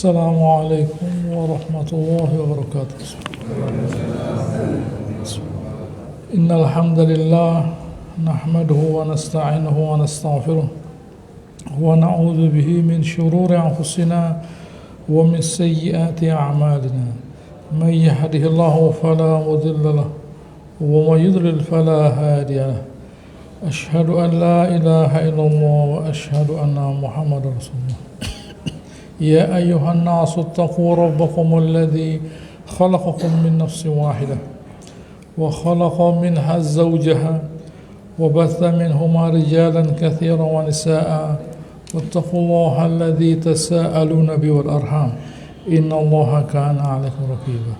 السلام عليكم ورحمة الله وبركاته. إن الحمد لله نحمده ونستعينه ونستغفره ونعوذ به من شرور أنفسنا ومن سيئات أعمالنا. من يهده الله فلا مضل له ومن يضلل فلا هادي له. أشهد أن لا إله إلا الله وأشهد أن محمدا رسول الله. يا أيها الناس اتقوا ربكم الذي خلقكم من نفس واحدة وخلق منها زوجها وبث منهما رجالا كثيرا ونساء واتقوا الله الذي تساءلون به والأرحام إن الله كان عليكم رقيبا.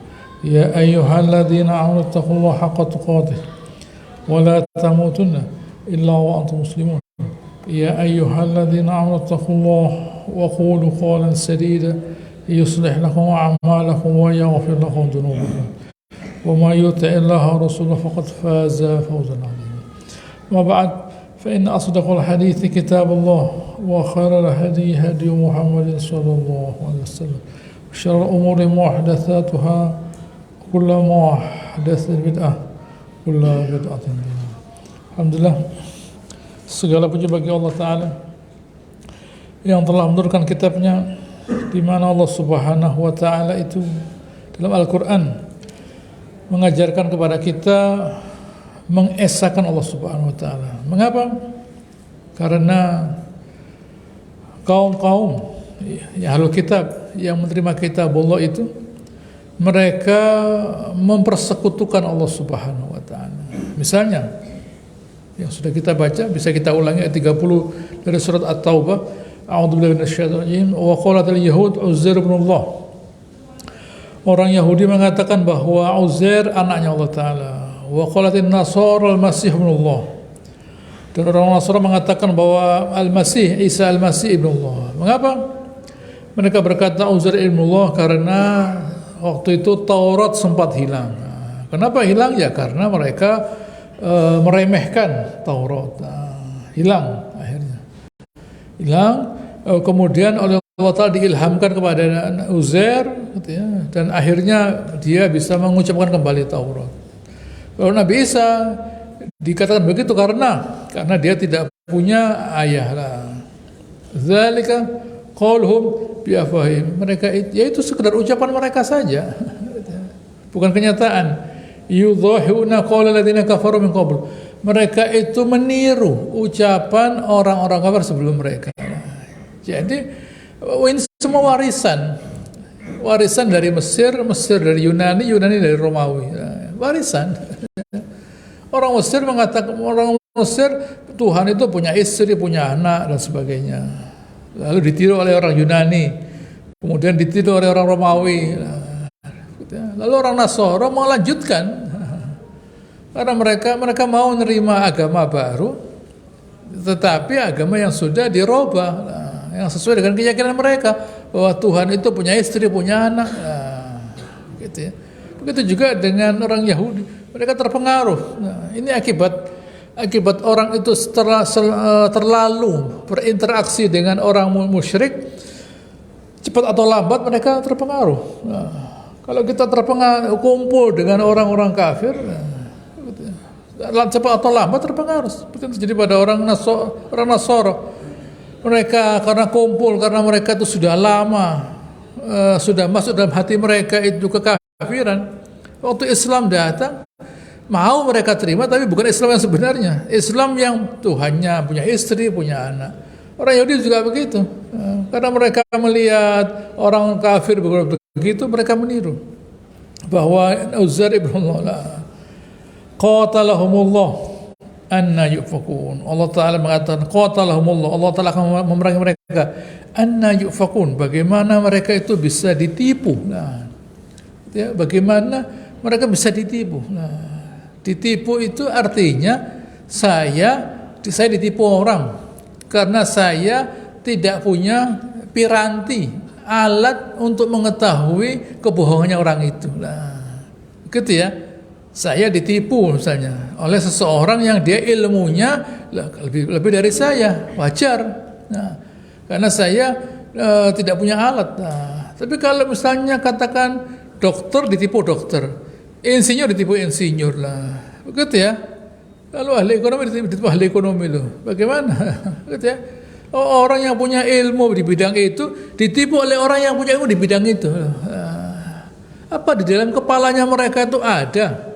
يا أيها الذين آمنوا اتقوا الله حق تقاته ولا تموتن إلا وأنتم مسلمون. يا أيها الذين آمنوا اتقوا الله وقولوا قولا سديدا يصلح لكم أعمالكم ويغفر لكم ذنوبكم ومن يطع الله ورسوله فقد فاز فوزا عظيما. ما بعد فإن أصدق الحديث كتاب الله وخير الهدي هدي محمد صلى الله عليه وسلم وشر الأمور محدثاتها كل محدث بدعة كل بدعة ضلالة. Alhamdulillah, segala puji bagi Allah Ta'ala yang telah menurunkan kitabnya, di mana Allah Subhanahu wa Ta'ala itu dalam Al-Quran mengajarkan kepada kita mengesahkan Allah Subhanahu wa Ta'ala. Mengapa? Karena kaum-kaum ya Ahlul Kitab yang menerima kitab Allah itu, mereka mempersekutukan Allah Subhanahu wa Ta'ala. Misalnya yang sudah kita baca, bisa kita ulangi ayat 30 dari surat At-Taubah. A'udzubillahi minasyaitonir rajim. Wa qalatil yahud Uzair ibn Allah. Orang Yahudi mengatakan bahwa Uzair anaknya Allah Ta'ala. Wa qalatin Nasara al-Masih ibn Allah. Dan orang Nasara mengatakan bahwa Al-Masih, Isa Al-Masih ibn Allah. Mengapa? Mereka berkata Uzair ibn Allah karena waktu itu Taurat sempat hilang. Kenapa hilang? Ya karena mereka meremehkan Taurat. Hilang akhirnya. Hilang, kemudian oleh Allah Ta'ala diilhamkan kepada Uzair gitu ya, dan akhirnya dia bisa mengucapkan kembali Taurat. Kalau Nabi Isa dikatakan begitu karena dia tidak punya ayah lah. Dzalika qauluhum biafwahihim. Mereka yaitu sekedar ucapan mereka saja. Bukan kenyataan. Yudhahuna qala alladziina kafaru min qabl. Mereka itu meniru ucapan orang-orang kafir sebelum mereka. Jadi ini semua warisan dari Mesir dari Yunani dari Romawi. Warisan. Orang Mesir Tuhan itu punya istri, punya anak dan sebagainya. Lalu ditiru oleh orang Yunani, kemudian ditiru oleh orang Romawi. Lalu orang Nasara mau lanjutkan. Karena mereka mau menerima agama baru, tetapi agama yang sudah dirubah, yang sesuai dengan keyakinan mereka bahwa Tuhan itu punya istri, punya anak, gitu ya. Begitu juga dengan orang Yahudi, mereka terpengaruh. Ini akibat orang itu terlalu berinteraksi dengan orang musyrik, cepat atau lambat mereka terpengaruh. Kalau kita terpengaruh kumpul dengan orang-orang kafir, cepat atau lambat terpengaruh. Seperti yang terjadi pada orang Nasara. Mereka karena kumpul, karena mereka itu sudah lama sudah masuk dalam hati mereka itu kekafiran. Waktu Islam datang, mau mereka terima, tapi bukan Islam yang sebenarnya. Islam yang Tuhannya punya istri, punya anak. Orang Yahudi juga begitu. Karena mereka melihat orang kafir begitu, mereka meniru bahwa Uzair ibn Allah qatalahumullah anna yufakun. Allah Ta'ala mengatakan qatalahumullah, Allah Ta'ala akan memerangi mereka. Anna yufakun, bagaimana mereka itu bisa ditipu. Ya, bagaimana mereka bisa ditipu. Ditipu itu artinya saya ditipu orang karena saya tidak punya piranti, alat untuk mengetahui kebohongannya orang itu. Gitu ya. Saya ditipu misalnya oleh seseorang yang dia ilmunya lebih dari saya, wajar. Karena saya tidak punya alat. Tapi kalau misalnya katakan dokter ditipu dokter, insinyur ditipu insinyur lah, begitu ya. Kalau ahli ekonomi ditipu ahli ekonomi loh, bagaimana? Begitu ya. Orang yang punya ilmu di bidang itu ditipu oleh orang yang punya ilmu di bidang itu. Apa di dalam kepalanya mereka itu ada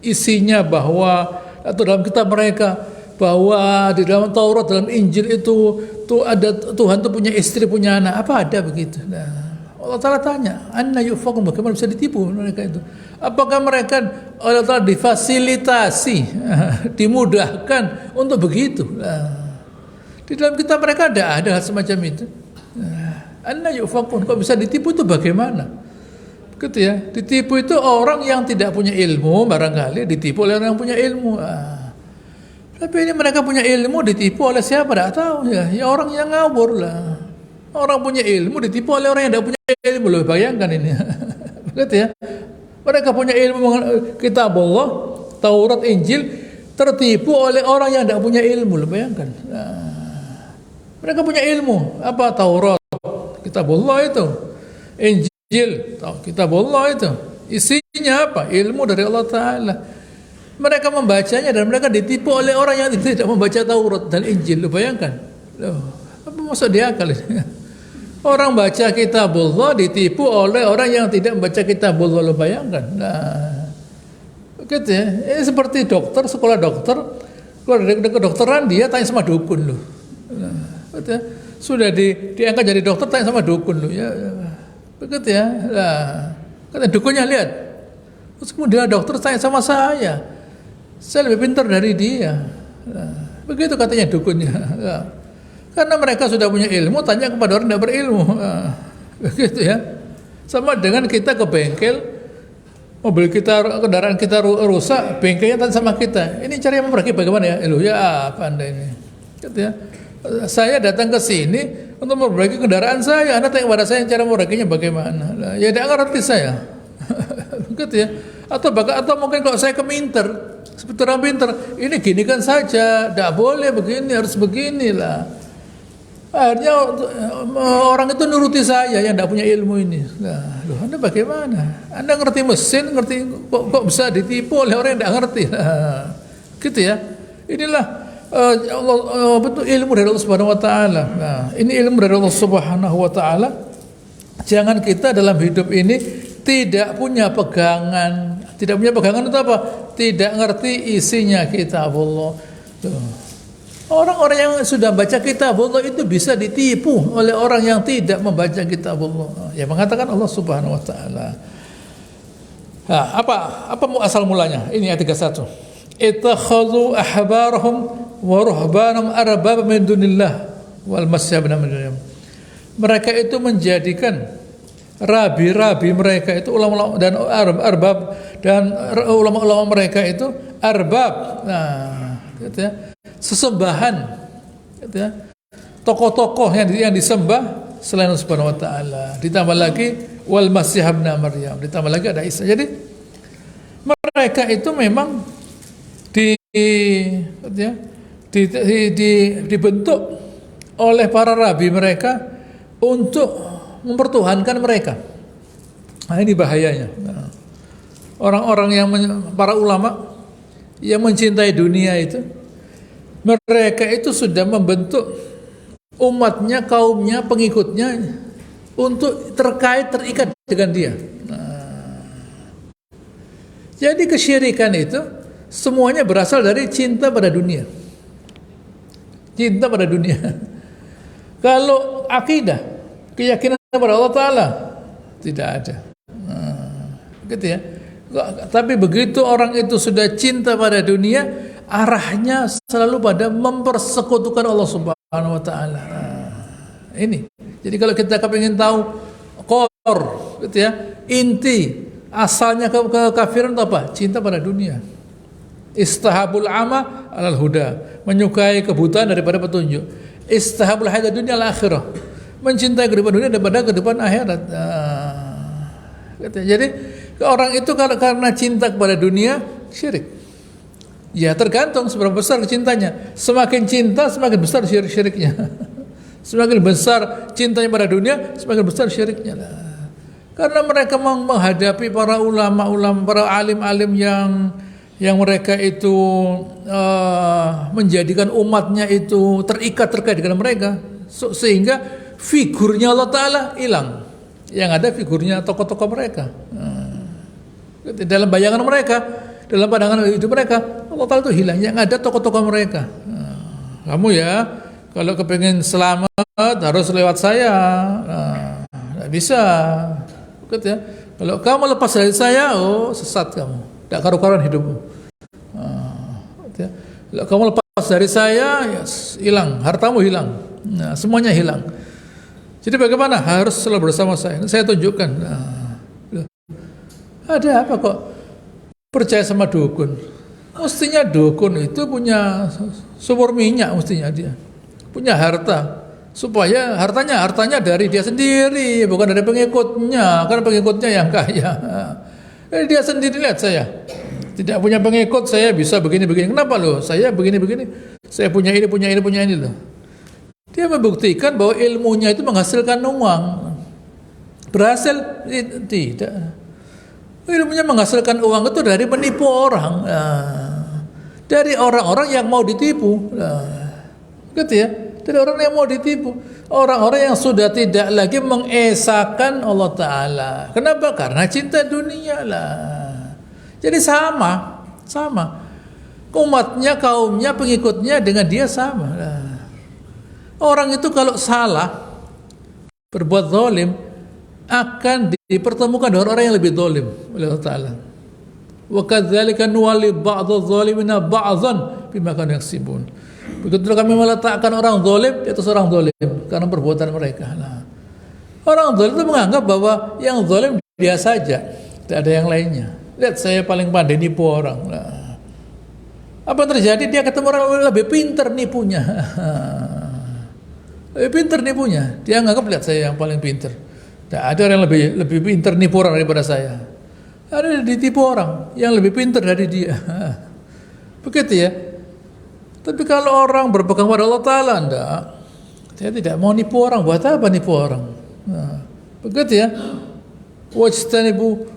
isinya bahwa atau dalam kitab mereka bahwa di dalam Taurat, dalam Injil itu tuh ada Tuhan tuh punya istri, punya anak, apa ada begitu? Nah, Allah Ta'ala tanya, anna yufakun, bagaimana bisa ditipu mereka itu? Apakah mereka Allah Ta'ala difasilitasi, dimudahkan untuk begitu? Nah, di dalam kitab mereka ada hal semacam itu. Anna yufakun, kok bisa ditipu itu bagaimana? Gitu ya, ditipu itu orang yang tidak punya ilmu, barangkali ditipu oleh orang yang punya ilmu. Tapi ini mereka punya ilmu, ditipu oleh siapa? Tidak tahu ya. Ya orang yang ngawur lah. Orang punya ilmu ditipu oleh orang yang tidak punya ilmu. Loh, bayangkan ini. Begitu ya. Mereka punya ilmu kitab Allah, Taurat, Injil, tertipu oleh orang yang tidak punya ilmu. Loh, bayangkan. Nah, mereka punya ilmu. Apa Taurat? Kitab Allah itu. Injil, kitab Allah itu. Isinya apa? Ilmu dari Allah Ta'ala. Mereka membacanya dan mereka ditipu oleh orang yang tidak membaca Taurat dan Injil. Lu bayangkan? Loh, apa maksud dia kali ini? Orang baca kitab Allah ditipu oleh orang yang tidak membaca kitab Allah. Lu bayangkan? Nah, begitu ya. Ini seperti dokter, sekolah dokter, keluar dari kedokteran dia tanya sama dukun lu. Nah, begitu ya. Sudah diangkat jadi dokter tanya sama dukun lu. Ya, begitu ya. Nah, kata dukunnya lihat. Terus kemudian dokter tanya sama saya lebih pintar dari dia. Nah, begitu katanya dukunnya. Nah, karena mereka sudah punya ilmu, tanya kepada orang yang tidak berilmu. Nah, begitu ya. Sama dengan kita ke bengkel, mobil kita, kendaraan kita rusak, bengkelnya tanya sama kita, ini cara yang memperbaiki bagaimana ya? Ya apa anda ini? Gitu ya. Saya datang ke sini untuk memperbaiki kendaraan saya. Anda tanya kepada saya cara memperbaikinya bagaimana? Nah, ya tidak ngerti saya. Begitu ya. Atau mungkin kalau saya keminter, seperti orang pinter, ini ginikan saja, tidak boleh begini, harus beginilah. Akhirnya orang itu nuruti saya yang tidak punya ilmu ini. Nah, loh, Anda bagaimana? Anda ngerti mesin, kok bisa ditipu oleh orang yang tidak ngerti? Nah, gitu ya. Inilah betul ilmu dari Allah Subhanahu Wa Taala. Nah, ini ilmu dari Allah Subhanahu Wa Taala. Jangan kita dalam hidup ini tidak punya pegangan itu apa? Tidak ngerti isinya kitab Allah. Orang-orang yang sudah baca kitab Allah itu bisa ditipu oleh orang yang tidak membaca kitab Allah. Ya mengatakan Allah Subhanahu Wa Taala. Nah, apa asal mulanya? Ini ayat 31. Ittakhadhu ahbarahum wa ruhbanahum arbaba min dunillah wal masih ibn Maryam. Mereka itu menjadikan rabi-rabi mereka itu ulama dan arbab dan ulama-ulama mereka itu arbab. Nah, gitu ya. Sesembahan, gitu ya. Tokoh-tokoh yang disembah selain Allah Subhanahu Wa Taala. Ditambah lagi wal masih ibn Maryam. Ditambah lagi ada Isa. Jadi mereka itu memang dibentuk oleh para rabi mereka untuk mempertuhankan mereka. Nah, ini bahayanya. Orang-orang yang para ulama yang mencintai dunia itu, mereka itu sudah membentuk umatnya, kaumnya, pengikutnya untuk terikat dengan dia. Nah, jadi kesyirikan itu semuanya berasal dari cinta pada dunia. Cinta pada dunia. Kalau akidah, keyakinan kepada Allah Ta'ala tidak ada. Gitu ya. Tapi begitu orang itu sudah cinta pada dunia, arahnya selalu pada mempersekutukan Allah Subhanahu Wa Ta'ala. Ini. Jadi kalau kita ingin tahu gitu ya, inti asalnya kekafiran itu apa? Cinta pada dunia. Istahabul ama alal huda, menyukai kebutaan daripada petunjuk. Istahabul hayat dunia al akhirah, mencintai kehidupan dunia daripada kehidupan akhirat. Jadi orang itu karena cinta kepada dunia syirik. Ya tergantung seberapa besar cintanya. Semakin cinta semakin besar syiriknya. Semakin besar cintanya pada dunia, semakin besar syiriknya lah. Karena mereka menghadapi para ulama-ulama, para alim-alim yang mereka itu menjadikan umatnya itu terkait dengan mereka, sehingga figurnya Allah Ta'ala hilang. Yang ada figurnya tokoh-tokoh mereka. Dalam bayangan mereka, dalam pandangan hidup mereka, Allah Ta'ala itu hilang. Yang ada tokoh-tokoh mereka. Kamu ya, kalau kepengen selamat harus lewat saya. Nggak bisa. Ya. Kalau kamu lepas dari saya, sesat kamu. Tidak karu-karuan hidupmu. Ya. Kalau kamu lepas dari saya, ya, hilang. Hartamu hilang. Nah, semuanya hilang. Jadi bagaimana? Harus selalu bersama saya. Saya tunjukkan. Ada apa kok percaya sama dukun? Mestinya dukun itu punya sumur minyak, mestinya dia punya harta. Supaya hartanya dari dia sendiri, bukan dari pengikutnya. Karena pengikutnya yang kaya. Dia sendiri, lihat saya tidak punya pengikut, saya bisa begini-begini. Kenapa loh? Saya begini-begini. Saya punya ini loh. Dia membuktikan bahwa ilmunya itu menghasilkan uang. Berhasil? Tidak. Ilmunya menghasilkan uang itu dari menipu orang. Dari orang-orang yang mau ditipu. Gitu ya. Dari orang yang mau ditipu, orang-orang yang sudah tidak lagi mengesahkan Allah Ta'ala. Kenapa? Karena cinta dunia lah. Jadi sama umatnya, kaumnya, pengikutnya dengan dia sama lah. Orang itu kalau salah, berbuat zalim, akan dipertemukan dengan orang yang lebih zalim oleh Allah Ta'ala. Wa kadzalika nuwalli ba'dadh zalimina ba'dhan bima kanu yaksibun. Begitu kami meletakkan orang zalim di atas orang zalim karena perbuatan mereka. Nah, orang zalim itu menganggap bahwa yang zalim dia saja, tidak ada yang lainnya. Lihat, saya paling pandai nipu orang. Nah, apa yang terjadi? Dia ketemu orang lebih pintar nipunya. Lebih pintar nipunya. Dia menganggap, lihat saya yang paling pintar. Tidak ada orang yang lebih pintar nipu orang daripada saya. Ada ditipu orang yang lebih pintar dari dia. Begitu ya. Tapi kalau orang berpegang pada Allah Ta'ala, enggak. Saya tidak mau nipu orang. Buat apa nipu orang? Nah, begitu ya. Wajtanibu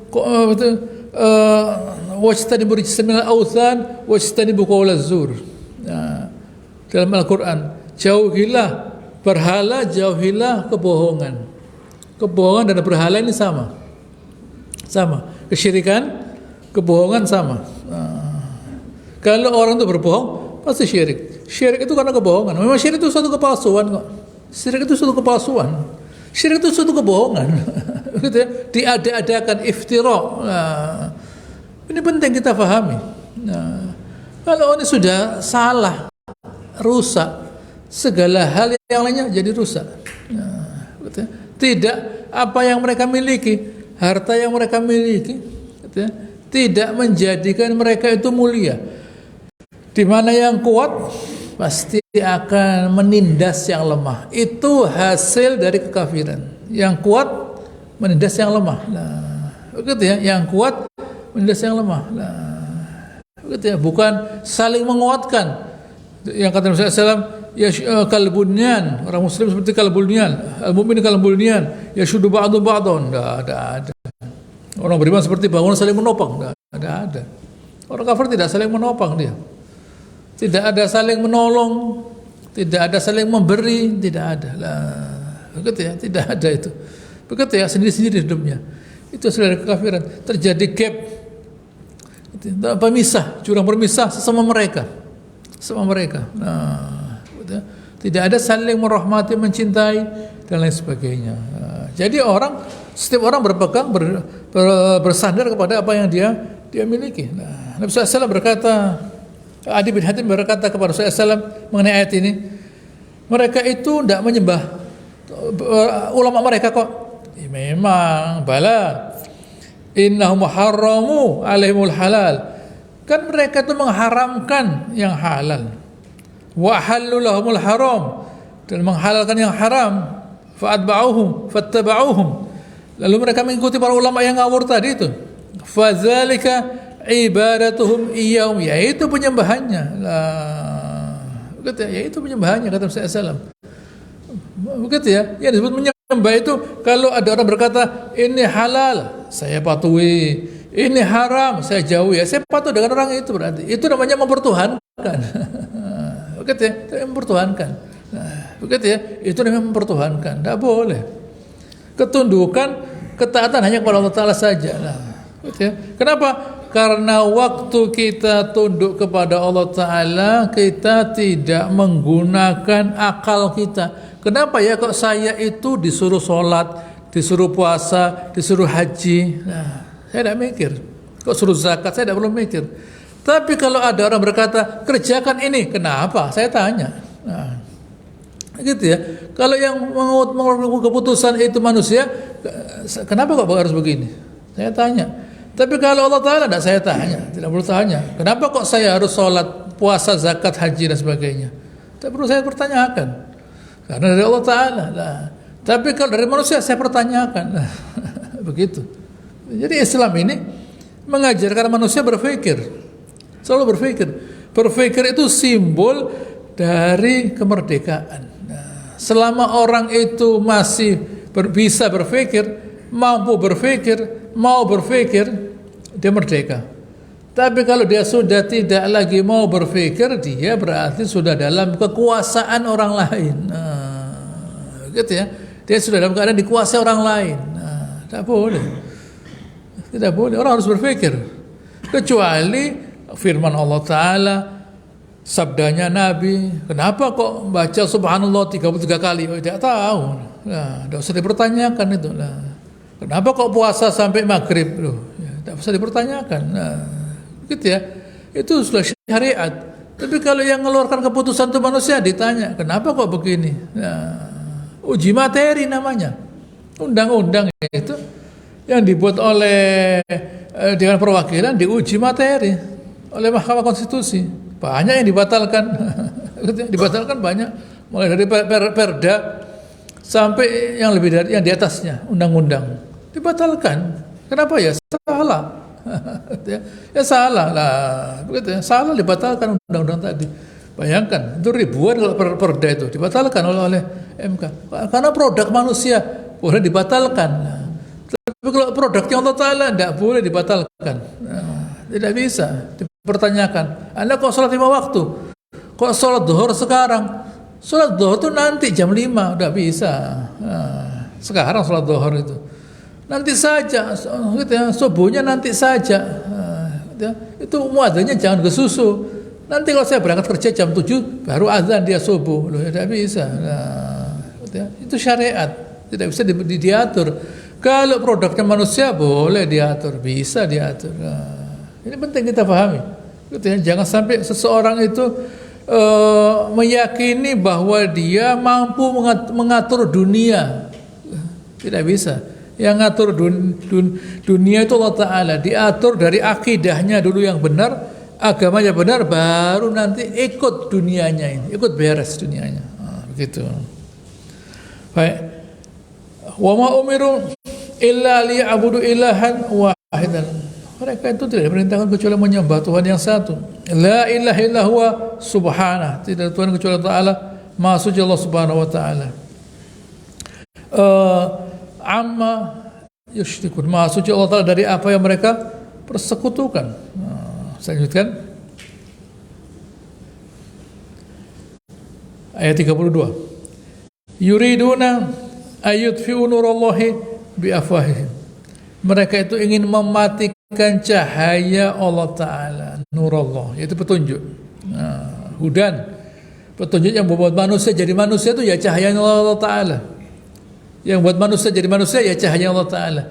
rijsa minal awthan wajtanibu qaulaz zur. Nah, dalam Al-Quran, jauhilah berhala, jauhilah kebohongan. Kebohongan dan berhala ini sama. Kesyirikan, kebohongan sama. Nah, kalau orang itu berbohong, pasti syirik. Syirik itu karena kebohongan. Memang syirik itu suatu kepalsuan kok. Syirik itu suatu kepalsuan. Syirik itu suatu kebohongan. Gitu ya. Diada-adakan, iftira. Nah, ini penting kita pahami. Nah, kalau ini sudah salah, rusak, segala hal yang lainnya jadi rusak. Nah, gitu ya. Tidak apa yang mereka miliki, harta yang mereka miliki, gitu ya, tidak menjadikan mereka itu mulia. Di mana yang kuat pasti akan menindas yang lemah. Itu hasil dari kekafiran. Yang kuat menindas yang lemah. Nah, begitu ya. Yang kuat menindas yang lemah. Nah, begitu ya. Bukan saling menguatkan. Yang kata Nabi SAW, ya kalbunyan, orang Muslim seperti kalbunyan, al-mu'min kalbunyan, ya syudu ba'du ba'dun. Tidak ada. Orang beriman seperti bangunan saling menopang. Tidak ada. Orang kafir tidak saling menopang dia. Tidak ada saling menolong, tidak ada saling memberi, tidak ada lah. Begitu ya, tidak ada itu. Begitu ya, sendiri-sendiri hidupnya. Itu hasil dari kekafiran. Terjadi gap, pemisah, jurang bermisah sesama mereka. Nah, begitu ya. Tidak ada saling merahmati, mencintai dan lain sebagainya. Nah, jadi setiap orang berpegang, bersandar kepada apa yang dia miliki. Nah, Nabi SAW berkata, Adi bin Hatim berkata kepada Rasulullah SAW mengenai ayat ini, mereka itu tidak menyembah ulama mereka kok. Ya, memang, bala, innahum harramu alaihimul halal. Kan mereka itu mengharamkan yang halal. Wa halallu lahumul haram, dan menghalalkan yang haram. Fattaba'uhum. Lalu mereka mengikuti para ulama yang ngawur tadi itu. Fadzalika ibadatuhum iyyahum, yaitu penyembahannya lah. Kata yaitu penyembahannya, kata Rasulullah SAW. Begitu ya. Yang disebut menyembah itu kalau ada orang berkata ini halal, saya patuhi. Ini haram, saya jauhi. Ya, saya patuh dengan orang itu berarti. Itu namanya mempertuhankan. Begitu ya, itu mempertuhankan. Nah, begitu ya, itu namanya mempertuhankan. Tidak boleh. Ketundukan, ketaatan hanya kepada Allah Ta'ala saja. Nah, begitu ya. Kenapa? Karena waktu kita tunduk kepada Allah Ta'ala, kita tidak menggunakan akal kita. Kenapa ya kok saya itu disuruh sholat, disuruh puasa, disuruh haji? Nah, saya tidak mikir. Kok suruh zakat, saya tidak perlu mikir. Tapi kalau ada orang berkata, kerjakan ini, kenapa? Saya tanya. Nah, gitu ya. Kalau yang mengambil keputusan itu manusia, kenapa kok harus begini? Saya tanya. Tapi kalau Allah Ta'ala tidak saya tanya, tidak perlu tanya. Kenapa kok saya harus sholat, puasa, zakat, haji dan sebagainya? Tidak perlu saya pertanyakan. Karena dari Allah Ta'ala. Nah, tapi kalau dari manusia saya pertanyakan. Nah, begitu. Jadi Islam ini mengajarkan manusia berpikir. Selalu berpikir. Berpikir itu simbol dari kemerdekaan. Nah, selama orang itu masih bisa berpikir, mampu berpikir, mau berpikir, dia merdeka. Tapi kalau dia sudah tidak lagi mau berpikir, dia berarti sudah dalam kekuasaan orang lain. Nah, gitu ya. Dia sudah dalam keadaan dikuasai orang lain. Nah, tidak boleh. Tidak boleh. Orang harus berpikir. Kecuali firman Allah Ta'ala, sabdanya Nabi. Kenapa kok baca subhanallah 33 kali? Oh, tidak tahu. Nah, tidak usah dipertanyakan itu. Nah, kenapa kok puasa sampai maghrib? Loh, ya, tidak usah dipertanyakan. Nah, gitu ya. Itu sudah syariat. Tapi kalau yang mengeluarkan keputusan itu manusia ditanya, kenapa kok begini? Nah, uji materi namanya. Undang-undang itu yang dibuat oleh dengan perwakilan diuji materi oleh Mahkamah Konstitusi. Banyak yang dibatalkan. Dibatalkan banyak. Mulai dari perda sampai yang lebih dari yang di atasnya, undang-undang. Dibatalkan. Kenapa ya? Salah. Ya salah lah. Begitu ya. Salah dibatalkan undang-undang tadi. Bayangkan, itu ribuan kalau perda itu dibatalkan oleh MK. Karena produk manusia boleh dibatalkan. Tapi kalau produknya Allah Ta'ala tidak boleh dibatalkan. Nah, tidak bisa dipertanyakan. Anda kok sholat 5 waktu? Kok sholat zuhur sekarang? Sholat zuhur itu nanti jam 5. Udah bisa. Nah, sekarang sholat zuhur itu nanti saja, gitu ya, subuhnya nanti saja. Nah, gitu ya. Itu muadzannya jangan ke susu. Nanti kalau saya berangkat kerja jam 7 baru azan dia subuh. Loh, tidak bisa. Nah, gitu ya. Itu syariat. Tidak bisa diatur. Kalau produknya manusia boleh diatur, bisa diatur. Nah, ini penting kita pahami. Gitu ya. Jangan sampai seseorang itu meyakini bahwa dia mampu mengatur dunia. Tidak bisa. Yang ngatur dunia itu Allah Ta'ala. Diatur dari akidahnya dulu yang benar, agamanya benar, baru nanti ikut dunianya ini, ikut beres dunianya. Nah, begitu. Baik. Wa ma umiru illa liya'budu ilahan wahidan. Mereka itu tidak diperintahkan kecuali menyembah Tuhan yang satu. La ilaha illa huwa subhanahu. Tidak ada Tuhan kecuali Allah Ta'ala. Maha suci Allah Subhanahu wa Ta'ala. Amma yusyrikun. Maha suci Allah Ta'ala dari apa yang mereka persekutukan. Saya lanjutkan. Ayat 32. Yuriduna ayutfi'u nurallahi biafwahihim. Mereka itu ingin mematikan cahaya Allah Ta'ala, nurullah, yaitu petunjuk. Hudan, petunjuk yang membuat manusia jadi manusia itu ya cahaya Allah Ta'ala. Yang buat manusia jadi manusia ya cahaya Allah Ta'ala.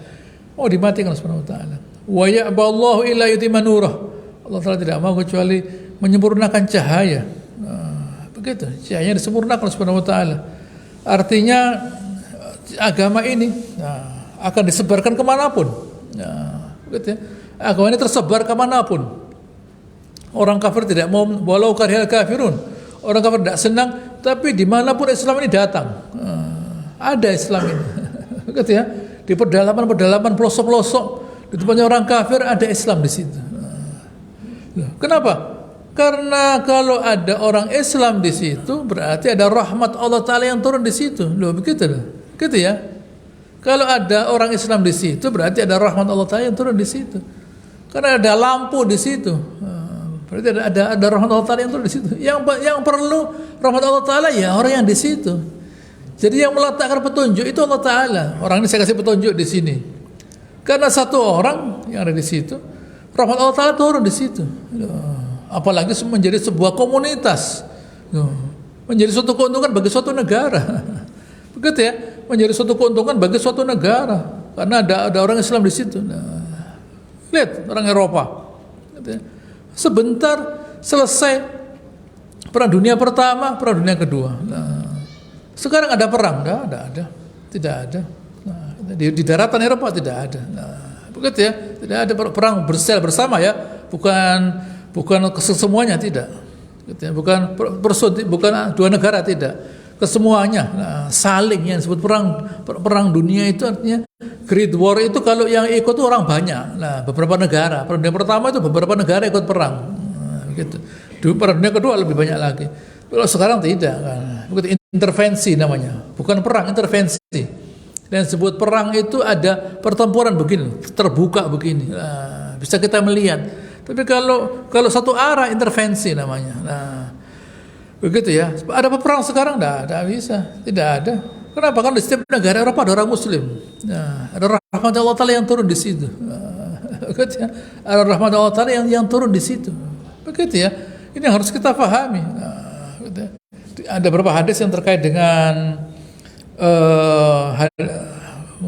Oh, dimatikan Subhanahu wa Ta'ala. Wa ya'ballahu illa yutimma nurah. Allah Ta'ala tidak mau kecuali menyempurnakan cahaya. Begitu, cahayanya disempurnakan Subhanahu wa Ta'ala. Artinya agama ini akan disebarkan kemanapun. Begitu ya. Agama ini tersebar kemanapun. Orang kafir tidak mau, walau karihal kafirun. Orang kafir tidak senang, tapi dimanapun Islam ini datang. Ada Islam ini. Begitu ya. Di pedalaman-pedalaman, pelosok-pelosok, di tempatnya orang kafir ada Islam di situ. Kenapa? Karena kalau ada orang Islam di situ, berarti ada rahmat Allah Ta'ala yang turun di situ. Loh, begitu loh. Gitu ya. Kalau ada orang Islam di situ, berarti ada rahmat Allah Ta'ala yang turun di situ. Karena ada lampu di situ. Berarti ada rahmat Allah Ta'ala yang turun di situ. Yang perlu rahmat Allah Ta'ala ya orang yang di situ. Jadi yang meletakkan petunjuk itu Allah Ta'ala. Orang ini saya kasih petunjuk di sini. Karena satu orang yang ada di situ, rahmat Allah Ta'ala turun di situ. Apalagi menjadi sebuah komunitas, menjadi suatu keuntungan bagi suatu negara. Begitu ya, menjadi suatu keuntungan bagi suatu negara karena ada orang Islam di situ. Lihat orang Eropa, gitu ya. Sebentar selesai perang dunia pertama, perang dunia kedua. Sekarang ada perang, tidak ada. Di daratan Eropa tidak ada. Begitu ya, tidak ada perang bersel bersama ya, bukan kesemuanya tidak, gitu ya. Bukan dua negara tidak, kesemuanya. Saling yang disebut perang dunia itu artinya Great War itu kalau yang ikut itu orang banyak. Beberapa negara. Perang dunia pertama itu beberapa negara ikut perang. Gitu. Perang dunia kedua lebih banyak lagi. Kalau sekarang tidak. Begitu, intervensi namanya, bukan perang, intervensi. Dan sebut perang itu ada pertempuran begini, terbuka begini. Bisa kita melihat. Tapi kalau satu arah intervensi namanya. Begitu ya. Ada perang sekarang? Tidak bisa, tidak ada. Kenapa? Kan di setiap negara Eropa ada orang Muslim. Ada rahmat Allah Ta'ala yang turun di situ. Begitu ya. Ada rahmat Allah Ta'ala yang turun di situ. Begitu ya. Ini yang harus kita pahami. Begitu ya. Ada beberapa hadis yang terkait dengan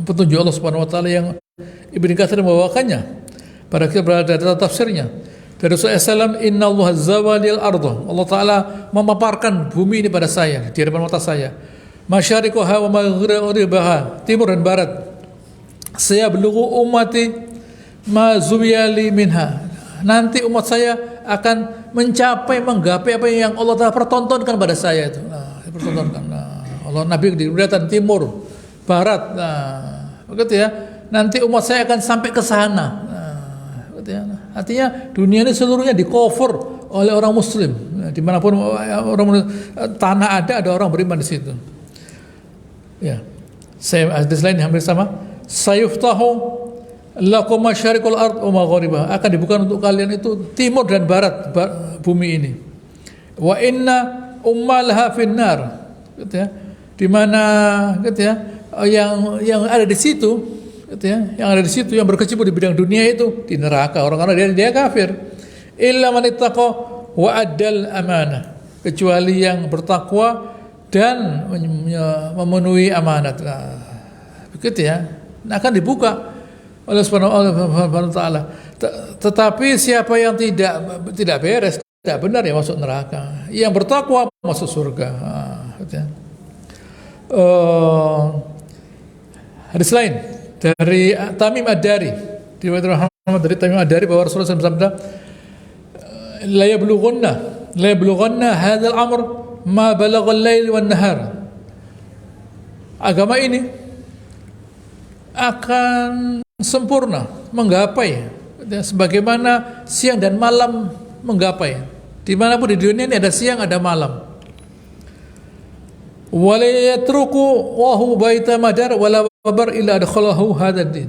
petunjuk Allah Subhanahu Wa Ta'ala yang Ibnu Katsir membawakannya. Pada kita berada dalam tafsirnya dari Rasulullah SAW, Inna Allah zawalil ardo, Allah Ta'ala memaparkan bumi ini pada saya, di hadapan mata saya. Masyariquha wa maghribaha, timur dan barat. Saya belughu ummati ma zubiyali minha. Nanti umat saya akan menggapai apa yang Allah Ta'ala pertontonkan pada saya itu. Dipertontonkan. Allah Nabi diberikan timur, barat. Begitu ya. Nanti umat saya akan sampai ke sana. Artinya dunia ini seluruhnya di cover oleh orang Muslim. Dimanapun orang tanah ada orang beriman di situ. Ya, saya hadis lain hampir sama. Sayuftahu lakum masyariqul ard wa maghribaha, akan dibuka untuk kalian itu timur dan barat bumi ini. Wa inna ummalha finnar, gitu ya. Di mana, gitu ya, yang ada di situ. Yang ada di situ yang berkecimpung di bidang dunia itu di neraka, orang-orang dia kafir. Illa man ittaqa wa addal amanah, kecuali yang bertakwa dan memenuhi amanat. Begitu ya. Akan dibuka oleh Subhanahu wa Ta'ala. Tetapi siapa yang tidak beres, tidak benar ya masuk neraka. Yang bertakwa masuk surga. Gitu ya. Hadis lain dari Tamim Ad-Dari, diriwayatkan dari Tamim Ad-Dari bahwa Rasulullah SAW bersabda, la yablughanna hadzal amr ma balagha al-lail wan nahar. Agama ini akan sempurna, menggapai sebagaimana siang dan malam menggapai. Dimanapun di dunia ini ada siang, ada malam. Wala yatruku wa huwa baita madar wala wabar illa adkhalahu hadzal din.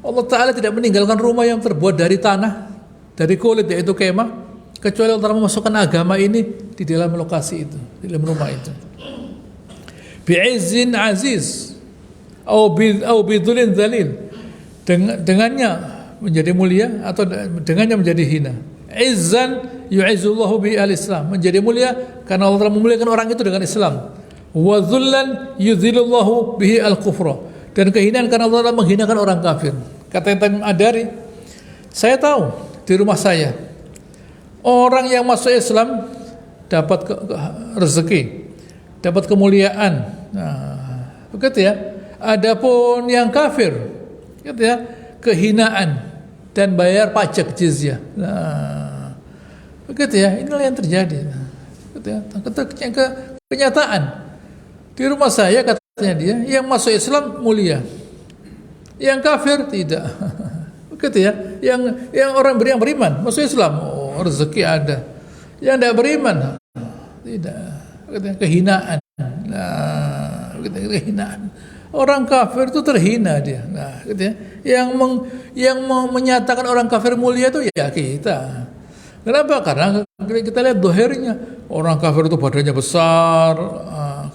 Allah Ta'ala tidak meninggalkan rumah yang terbuat dari tanah, dari kulit, yaitu kemah, kecuali Allah Ta'ala memasukkan agama ini di dalam lokasi itu, di dalam rumah itu. Bi'izzin aziz au bidhulin dzalil, dengannya menjadi mulia atau dengannya menjadi hina. Izzan yu'izzullahu bi al-Islam, menjadi mulia karena Allah Ta'ala memuliakan orang itu dengan Islam. Wa dhullan yudhilullahu bihi al-kufra, dan kehinaan karena Allah Ta'ala menghinakan orang kafir. Kata Tamim Ad-Dari, saya tahu di rumah saya orang yang masuk Islam dapat rezeki, dapat kemuliaan. Nah, begitu ya. Adapun yang kafir, gitu ya, kehinaan dan bayar pajak jizyah. Nah, begitu ya. Inilah yang terjadi. Gitu ya. Kenyataan. Di rumah saya katanya dia, yang masuk Islam mulia, yang kafir tidak. Begitu ya. Yang orang yang beriman masuk Islam, rezeki ada. Yang tidak beriman tidak, kehinaan. Nah, kehinaan. Orang kafir itu terhina dia. Nah, yang menyatakan orang kafir mulia itu ya kita. Kenapa? Karena kita lihat dohirnya. Orang kafir itu badannya besar,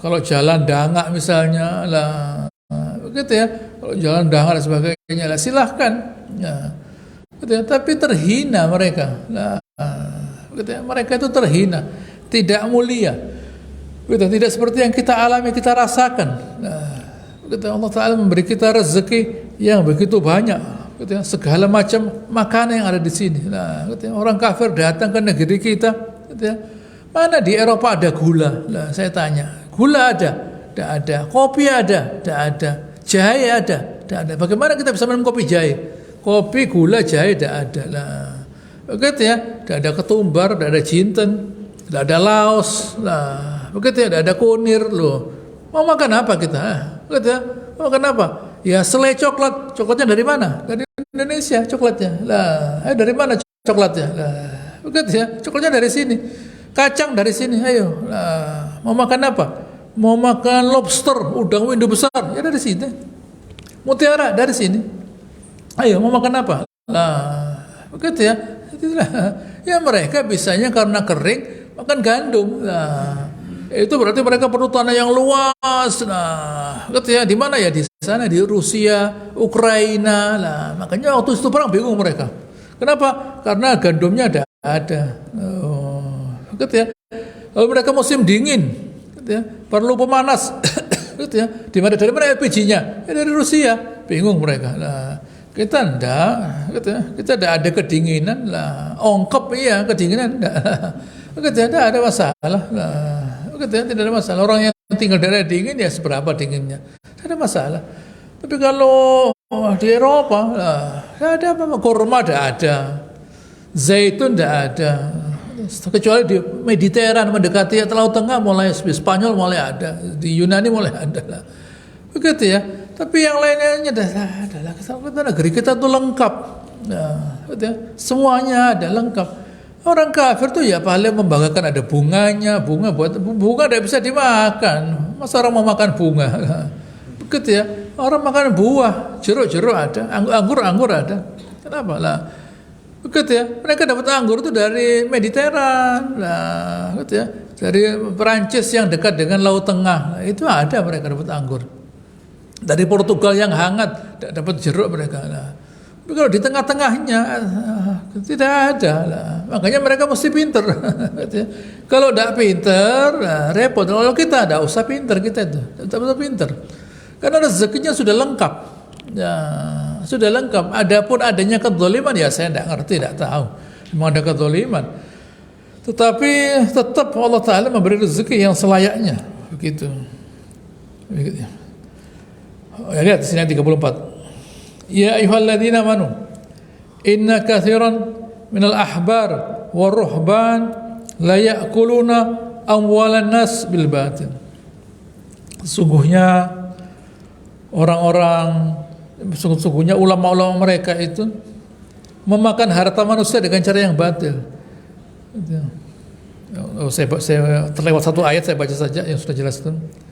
kalau jalan dangak misalnya, lah, begitu ya. Kalau jalan dangak dan sebagainya, lah silahkan. Ya, gitu ya. Tapi terhina mereka. Nah, gitu ya. Mereka itu terhina, tidak mulia. Gitu, tidak seperti yang kita alami, kita rasakan. Nah, gitu, Allah Ta'ala memberi kita rezeki yang begitu banyak. Gitu ya, segala macam makanan yang ada di sini. Nah, gitu ya, orang kafir datang ke negeri kita, gitu ya, mana di Eropa ada gula? Nah, saya tanya, gula ada? Tidak ada. Kopi ada? Tidak ada. Jahe ada? Tidak ada. Bagaimana kita bisa minum kopi jahe? Kopi, gula, jahe tidak ada. Nah, begitu ya, tidak ada ketumbar, tidak ada jinten, tidak ada laos. Nah, begitu ya, tidak ada kunir loh. Mau makan apa kita? Begitu ya, mau makan apa? Ya selai coklat. Coklatnya dari mana? Dari Indonesia coklatnya. Lah, dari mana coklatnya? Lah, begitu ya, coklatnya dari sini. Kacang dari sini. Ayo. Lah, mau makan apa? Mau makan lobster, udang windu besar. Ya dari sini. Mutiara dari sini. Ayo, mau makan apa? Lah, begitu ya. Ya mereka bisanya karena kering makan gandum. Nah, itu berarti mereka perlu tanah yang luas. Nah, gitu ya, di mana ya? Di sana, di Rusia, Ukraina. Nah, makanya waktu itu perang bingung mereka. Kenapa? Karena gandumnya ada. Oh, gitu ya. Lalu mereka musim dingin, gitu ya, perlu pemanas. Gitu ya. Dari mana LPG-nya? Ya, dari Rusia. Bingung mereka. Nah, kita enggak, gitu ya. Kita enggak ada kedinginan lah. Ongkep iya, kedinginan enggak. Gitu ya, enggak ada masalah. Nah, gitu ya, tidak ada masalah. Orang yang tinggal daerah dingin ya seberapa dinginnya, tidak ada masalah. Tapi kalau di Eropa, tidak ada apa-apa. Kurma tidak ada, zaitun tidak ada. Kecuali di Mediteran mendekati Laut Tengah, mulai Spanyol mulai ada, di Yunani mulai ada lah. Begitu ya. Tapi yang lainnya adalah kita negeri kita tuh lengkap. Nah, gitu ya. Semuanya ada lengkap. Orang kafir tuh ya paling membanggakan ada bunganya, bunga tidak bisa dimakan. Masa orang mau makan bunga? Begitu ya. Orang makan buah, jeruk ada, anggur ada. Kenapa lah? Begitu ya. Mereka dapat anggur itu dari Mediteran, lah, gitu ya. Dari Perancis yang dekat dengan Laut Tengah, itu ada mereka dapat anggur. Dari Portugal yang hangat dapat jeruk mereka. Lah. Tapi kalau di tengah-tengahnya tidak ada lah. Makanya mereka mesti pinter. Kalau tidak pinter, repot. Kalau kita tidak usah pinter, kita itu tidak usah pinter. Karena rezekinya sudah lengkap. Ya, sudah lengkap. Adapun adanya kezaliman ya saya tidak ngerti, tidak tahu. Memang ada kezaliman. Tetapi tetap Allah Ta'ala memberi rezeki yang selayaknya. Begitu. Begitu. Ya, lihat di sini 34. Ya ayyuhalladzina amanu inna katsiran minal ahbar waruhban la ya'kuluna amwalan nas bil batil. Sesungguhnya sesungguhnya ulama-ulama mereka itu memakan harta manusia dengan cara yang batil. Saya terlewat satu ayat, saya baca saja yang sudah jelas itu.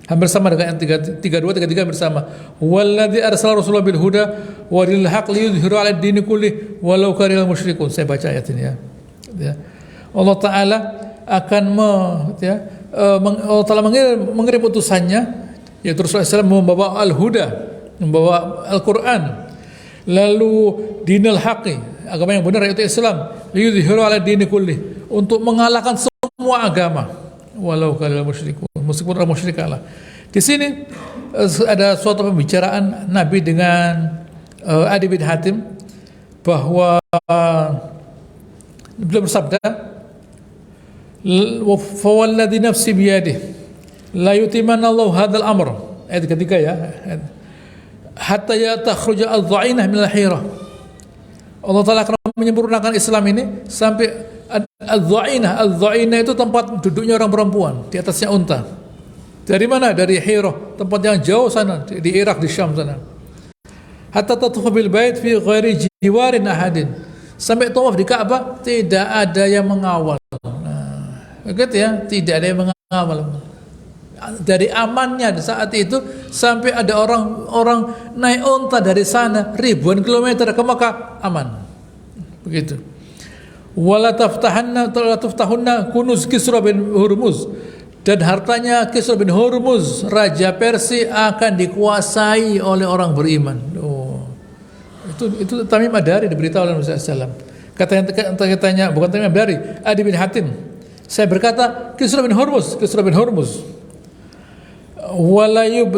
Hampir sama dengan yang 32, 33 bersama. Walladzi arsala rasulahu bil huda wa dinil haqq liyudhhiru 'ala ad-dini kullih walau karihal musyrikun. Saya baca ayat ini ya. Allah Ta'ala akan Allah Ta'ala mengirim utusannya, yaitu Rasulullah SAW membawa al-huda, membawa Al-Quran, lalu dinil haqqi, agama yang benar yaitu Islam, liyudhhiru 'ala ad-dini kullih, untuk mengalahkan semua agama, walau karihal musyrikun, meskipun orang musyrik kalah. Di sini ada suatu pembicaraan Nabi dengan Adi bin Hatim, bahwa beliau bersabda, "Fa walladzi nafsi biyadihi la yutimanna Allahu hadzal amr." Ayat ketiga ya. Hatta yatakhruja adh-dha'inah min al-hirah. Allah Ta'ala akan menyempurnakan Islam ini sampai adh-dha'inah. Adh-dha'inah itu tempat duduknya orang perempuan, di atasnya unta. Dari mana? Dari Hirah, tempat yang jauh sana, di Irak, di Syam sana. Hatta tatufa bil bait fi ghairi jiwarin ahadin. Sampai tawaf di Ka'bah tidak ada yang mengawal. Begitu ya, tidak ada yang mengawal. Dari amannya di saat itu sampai ada orang naik onta dari sana ribuan kilometer ke Makkah, aman. Begitu. Wala tuftahunna kunuz Kisra bin Hurmuz, dan hartanya Kisra bin Hurmuz raja Persia akan dikuasai oleh orang beriman. Itu Tamim Ad-Dari diberitahu oleh Rasulullah SAW. Katanya bukan Tamim Ad-Dari, Adi bin Hatim. Saya berkata Kisra bin Hurmuz walayub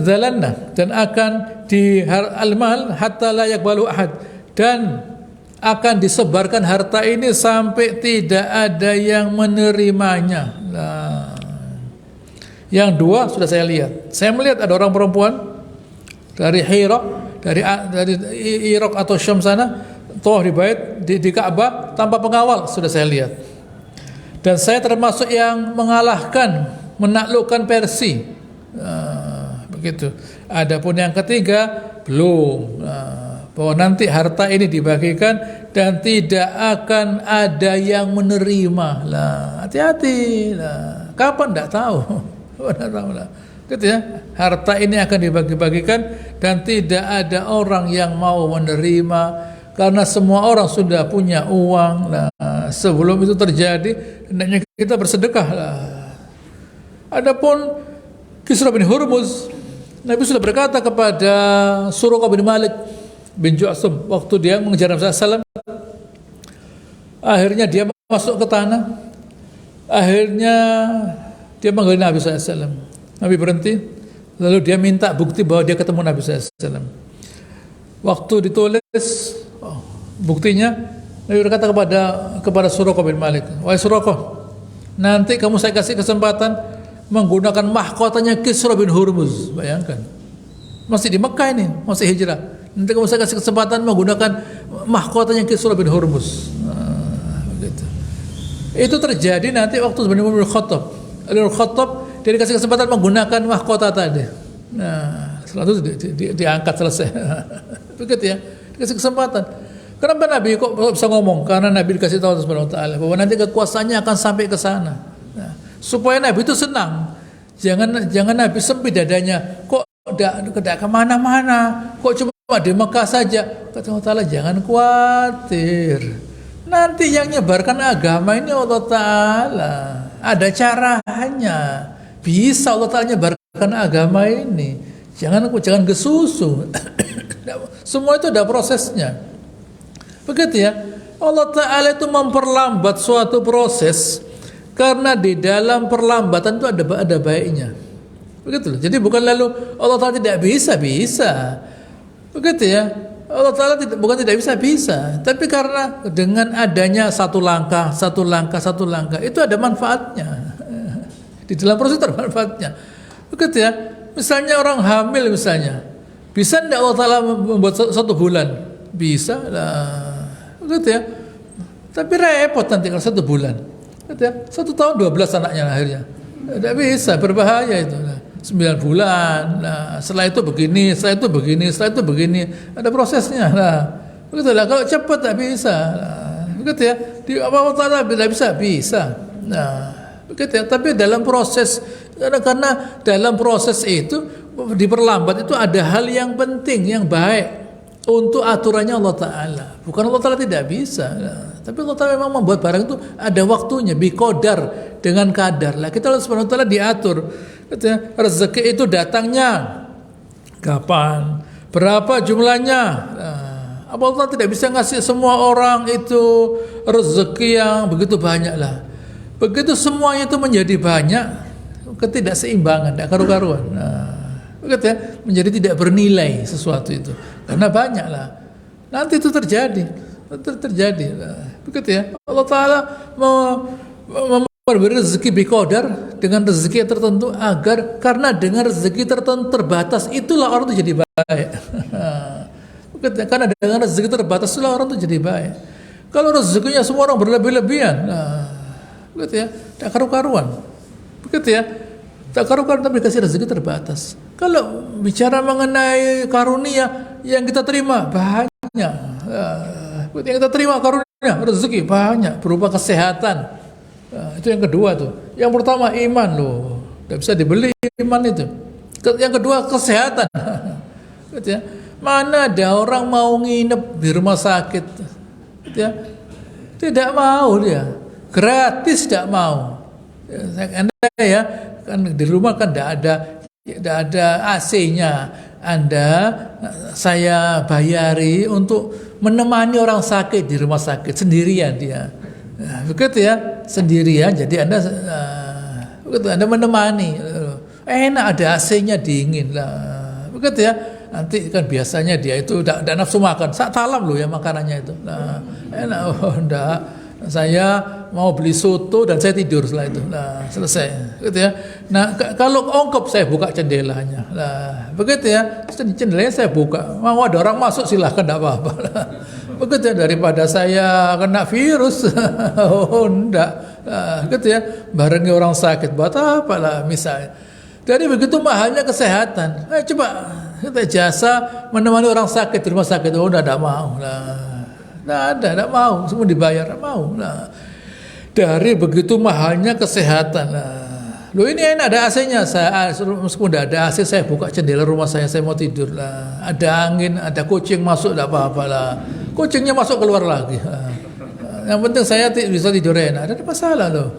zalanna, dan akan di al-mal hatta la yakbalu ahad, dan akan disebarkan harta ini sampai tidak ada yang menerimanya. Nah, yang dua sudah saya lihat. Saya melihat ada orang perempuan dari Hira, dari Irak atau Syam sana, tawaf di bait di Ka'bah tanpa pengawal, sudah saya lihat. Dan saya termasuk yang mengalahkan, menaklukkan Persia. Begitu. Adapun yang ketiga belum. Bahwa nanti harta ini dibagikan dan tidak akan ada yang menerima. Lah, hati-hati lah. Kapan enggak tahu. Enggak tahu lah. Gitu ya. Harta ini akan dibagi-bagikan dan tidak ada orang yang mau menerima karena semua orang sudah punya uang. Nah, sebelum itu terjadi, hendaknya kita bersedekah lah. Adapun Kisra bin Hurmuz, Nabi sudah berkata kepada Suraqah bin Malik bin Ju'asum waktu dia mengejar Nabi SAW, akhirnya dia masuk ke tanah, akhirnya dia panggil Nabi SAW. Nabi berhenti, lalu dia minta bukti bahwa dia ketemu Nabi SAW. Waktu ditulis buktinya, Nabi berkata kepada Suraqah bin Malik, wahai Suraqah, nanti kamu saya kasih kesempatan menggunakan mahkotanya Kisra bin Hurmuz. Bayangkan, masih di Mekah ini, masih hijrah. Nanti kamu saya kasih kesempatan menggunakan mahkotanya Kisra bin Hurmuz. Begitu. Itu terjadi nanti waktu Umar bin Khattab. Dia dikasih kesempatan menggunakan mahkota tadi. Nah, setelah itu diangkat, selesai. Begitu ya, dikasih kesempatan. Kenapa Nabi kok bisa ngomong? Karena Nabi dikasih tahu Subhanahu wa taala bahwa nanti kekuasaannya akan sampai ke sana. Nah, supaya Nabi itu senang. Jangan Nabi sempit dadanya. Kok tidak kemana-mana? Kok cuma di Mekah saja? Kata Allah Ta'ala, jangan khawatir. Nanti yang nyebarkan agama ini Allah Ta'ala. Ada caranya. Bisa Allah Ta'ala nyebarkan agama ini. Jangan kesusu. Semua itu ada prosesnya. Begitu ya. Allah Ta'ala itu memperlambat suatu proses karena di dalam perlambatan itu ada baiknya. Begitu loh. Jadi bukan lalu Allah Ta'ala tidak bisa. Begitu ya. Allah Ta'ala bukan tidak bisa. Tapi karena dengan adanya satu langkah itu ada manfaatnya. Di dalam proses ada manfaatnya. Begitu ya. Misalnya orang hamil misalnya. Bisa tidak Allah Ta'ala membuat 1 bulan? Bisa lah. Begitu ya. Tapi repot nanti kalau 1 bulan. Begitu ya. 1 tahun 12 anaknya akhirnya. Tidak bisa, berbahaya itu. 9 bulan, nah, setelah itu begini, setelah itu begini, ada prosesnya. Nah, begitu lah. Kalau cepat tak bisa. Nah, begitu ya. Di Allah Ta'ala bisa. Nah, begitu ya. Tapi dalam proses, karena dalam proses itu diperlambat itu ada hal yang penting, yang baik untuk aturannya Allah Ta'ala. Bukan Allah Ta'ala tidak bisa. Nah, tapi Allah Ta'ala memang membuat barang itu ada waktunya, biqadar, dengan kadar. Lah kita Allah Subhanahu wa Ta'ala diatur. Rezeki itu datangnya kapan, berapa jumlahnya. Nah, Allah tidak bisa ngasih semua orang itu rezeki yang begitu banyak lah. Begitu semuanya itu menjadi banyak, ketidakseimbangan, tidak karu-karuan. Nah, begitu ya, menjadi tidak bernilai sesuatu itu karena banyak lah. Nanti itu terjadi. Nah, begitu ya. Allah Ta'ala memberi rezeki biqadar dengan rezeki yang tertentu agar karena dengan rezeki tertentu terbatas itulah orang itu jadi baik. Karena dengan rezeki terbatas itulah orang itu jadi baik. Kalau rezekinya semua orang berlebih-lebihan, nah, begitu ya, tak karu-karuan. Begitu ya, tak karu-karuan tapi dikasih rezeki terbatas. Kalau bicara mengenai karunia yang kita terima banyak. yang kita terima karunia rezeki banyak berupa kesehatan. Nah, itu yang kedua tuh. Yang pertama iman loh, tidak bisa dibeli iman itu. Yang kedua kesehatan. Gitu ya. Mana ada orang mau nginep di rumah sakit? Gitu ya. Tidak mau dia, gratis tidak mau. Anda ya kan di rumah kan tidak ada AC-nya. Anda saya bayari untuk menemani orang sakit di rumah sakit sendirian dia. Nah, begitu ya, sendirian. Jadi Anda menemani. Enak ada AC-nya dingin lah. Begitu ya. Nanti kan biasanya dia itu tidak nafsu makan. Sak talam loh ya makanannya itu. Nah, enak. Oh, enggak. Saya mau beli soto dan saya tidur setelah itu. Nah, selesai. Gitu ya. Nah, kalau ongkop saya buka jendelanya. Nah, begitu ya. Jendelanya saya buka. Mau ada orang masuk silahkan, tidak apa-apa. Begitu ya, daripada saya kena virus. Oh, enggak. Nah, gitu ya. Barengi orang sakit buat apa lah misalnya. Jadi begitu mahalnya kesehatan. Coba kita jasa menemani orang sakit di rumah sakit. Oh, tidak mau. Tidak mau. Semua dibayar, tidak mau. Nah, dari begitu mahalnya kesehatan. Loh ini enak ada AC-nya. Meskipun tidak ada AC, saya buka jendela rumah saya mau tidur lah. Ada angin, ada kucing masuk, tidak apa-apa lah. Kucingnya masuk keluar lagi. Yang penting saya bisa tidur enak. Ada masalah loh.